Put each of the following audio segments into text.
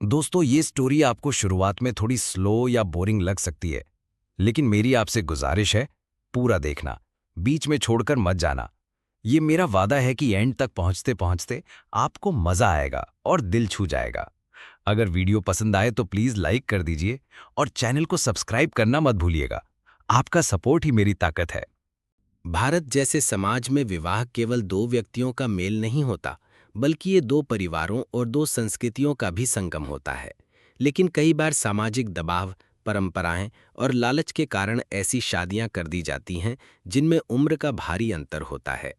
दोस्तों, ये स्टोरी आपको शुरुआत में थोड़ी स्लो या बोरिंग लग सकती है, लेकिन मेरी आपसे गुजारिश है, पूरा देखना, बीच में छोड़कर मत जाना। ये मेरा वादा है कि एंड तक पहुंचते पहुंचते आपको मजा आएगा और दिल छू जाएगा। अगर वीडियो पसंद आए तो प्लीज लाइक कर दीजिए और चैनल को सब्सक्राइब करना मत भूलिएगा। आपका सपोर्ट ही मेरी ताकत है। भारत जैसे समाज में विवाह केवल दो व्यक्तियों का मेल नहीं होता, बल्कि ये दो परिवारों और दो संस्कृतियों का भी संगम होता है। लेकिन कई बार सामाजिक दबाव, परंपराएं और लालच के कारण ऐसी शादियां कर दी जाती हैं जिनमें उम्र का भारी अंतर होता है।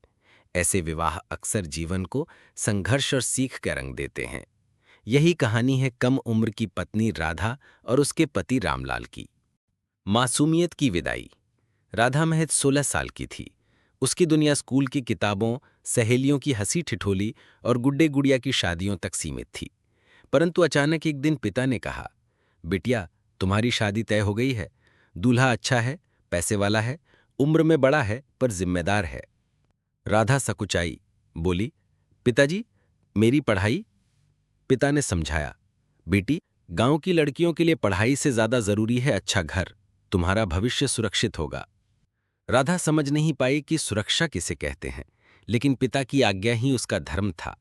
ऐसे विवाह अक्सर जीवन को संघर्ष और सीख का रंग देते हैं। यही कहानी है कम उम्र की पत्नी राधा और उसके पति रामलाल की। मासूमियत की विदाई। राधा महज 16 साल की थी। उसकी दुनिया स्कूल की किताबों, सहेलियों की हंसी ठिठोली और गुड्डे गुड़िया की शादियों तक सीमित थी। परंतु अचानक एक दिन पिता ने कहा, बिटिया, तुम्हारी शादी तय हो गई है। दूल्हा अच्छा है, पैसे वाला है, उम्र में बड़ा है पर जिम्मेदार है। राधा सकुचाई, बोली, पिताजी, मेरी पढ़ाई। पिता ने समझाया, बेटी, गांव की लड़कियों के लिए पढ़ाई से ज्यादा जरूरी है अच्छा घर। तुम्हारा भविष्य सुरक्षित होगा। राधा समझ नहीं पाई कि सुरक्षा किसे कहते हैं, लेकिन पिता की आज्ञा ही उसका धर्म था।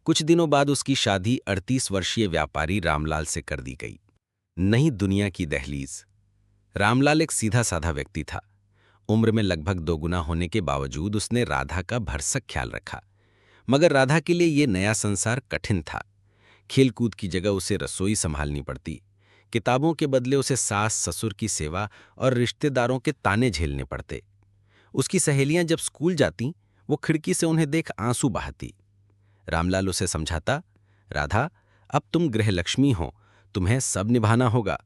कुछ दिनों बाद उसकी शादी 38 वर्षीय व्यापारी रामलाल से कर दी गई। नई दुनिया की दहलीज। रामलाल एक सीधा साधा व्यक्ति था। उम्र में लगभग दोगुना होने के बावजूद उसने राधा का भरसक ख्याल रखा। मगर राधा के लिए यह नया संसार कठिन था। खेलकूद की जगह उसे रसोई संभालनी पड़ती। किताबों के बदले उसे सास ससुर की सेवा और रिश्तेदारों के ताने झेलने पड़ते। उसकी सहेलियां जब स्कूल जातीं, वो खिड़की से उन्हें देख आंसू बहाती। रामलाल उसे समझाता, राधा, अब तुम गृहलक्ष्मी हो, तुम्हें सब निभाना होगा।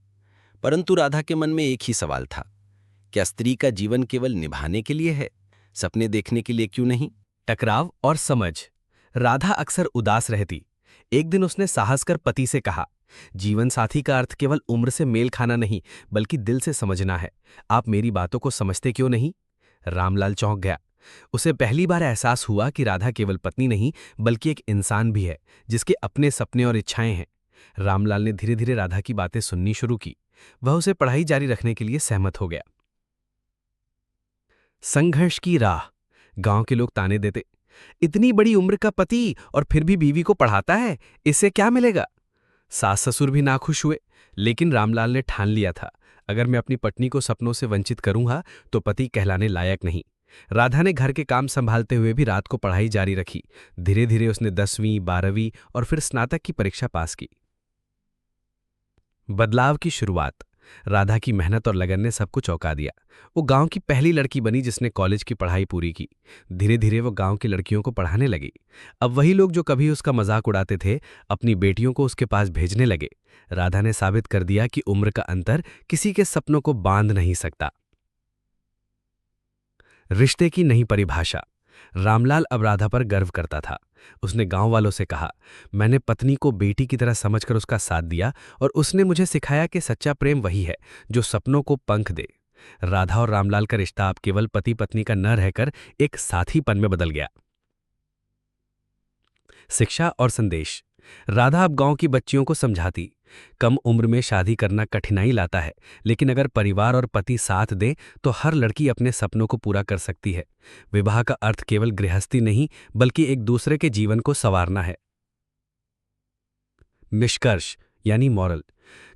परंतु राधा के मन में एक ही सवाल था, क्या स्त्री का जीवन केवल निभाने के लिए है, सपने देखने के लिए क्यों नहीं? टकराव और समझ। राधा अक्सर उदास रहती। एक दिन उसने साहस कर पति से कहा, जीवन साथी का अर्थ केवल उम्र से मेल खाना नहीं, बल्कि दिल से समझना है। आप मेरी बातों को समझते क्यों नहीं? रामलाल चौंक गया। उसे पहली बार एहसास हुआ कि राधा केवल पत्नी नहीं, बल्कि एक इंसान भी है, जिसके अपने सपने और इच्छाएं हैं। रामलाल ने धीरे धीरे राधा की बातें सुननी शुरू की। वह उसे पढ़ाई जारी रखने के लिए सहमत हो गया। संघर्ष की राह। गांव के लोग ताने देते, इतनी बड़ी उम्र का पति और फिर भी बीवी को पढ़ाता है, इससे क्या मिलेगा? सास ससुर भी नाखुश हुए, लेकिन रामलाल ने ठान लिया था, अगर मैं अपनी पत्नी को सपनों से वंचित करूंगा तो पति कहलाने लायक नहीं। राधा ने घर के काम संभालते हुए भी रात को पढ़ाई जारी रखी। धीरे धीरे उसने 10वीं, 12वीं और फिर स्नातक की परीक्षा पास की। बदलाव की शुरुआत। राधा की मेहनत और लगन ने सबको चौंका दिया। वो गांव की पहली लड़की बनी जिसने कॉलेज की पढ़ाई पूरी की। धीरे धीरे वो गांव की लड़कियों को पढ़ाने लगी। अब वही लोग जो कभी उसका मजाक उड़ाते थे, अपनी बेटियों को उसके पास भेजने लगे। राधा ने साबित कर दिया कि उम्र का अंतर किसी के सपनों को बांध नहीं सकता। रिश्ते की नई परिभाषा। रामलाल अब राधा पर गर्व करता था। उसने गांव वालों से कहा, मैंने पत्नी को बेटी की तरह समझकर उसका साथ दिया और उसने मुझे सिखाया कि सच्चा प्रेम वही है जो सपनों को पंख दे। राधा और रामलाल का रिश्ता अब केवल पति पत्नी का न रहकर एक साथीपन में बदल गया। शिक्षा और संदेश। राधा अब गांव की बच्चियों को समझाती, कम उम्र में शादी करना कठिनाई लाता है, लेकिन अगर परिवार और पति साथ दें तो हर लड़की अपने सपनों को पूरा कर सकती है। विवाह का अर्थ केवल गृहस्थी नहीं, बल्कि एक दूसरे के जीवन को संवारना है। निष्कर्ष यानी मॉरल।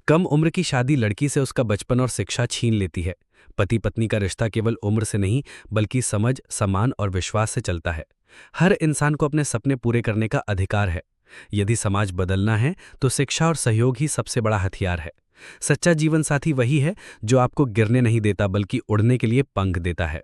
कम उम्र की शादी लड़की से उसका बचपन और शिक्षा छीन लेती है। पति पत्नी का रिश्ता केवल उम्र से नहीं, बल्कि समझ, सम्मान और विश्वास से चलता है। हर इंसान को अपने सपने पूरे करने का अधिकार है। यदि समाज बदलना है तो शिक्षा और सहयोग ही सबसे बड़ा हथियार है। सच्चा जीवन साथी वही है जो आपको गिरने नहीं देता, बल्कि उड़ने के लिए पंख देता है।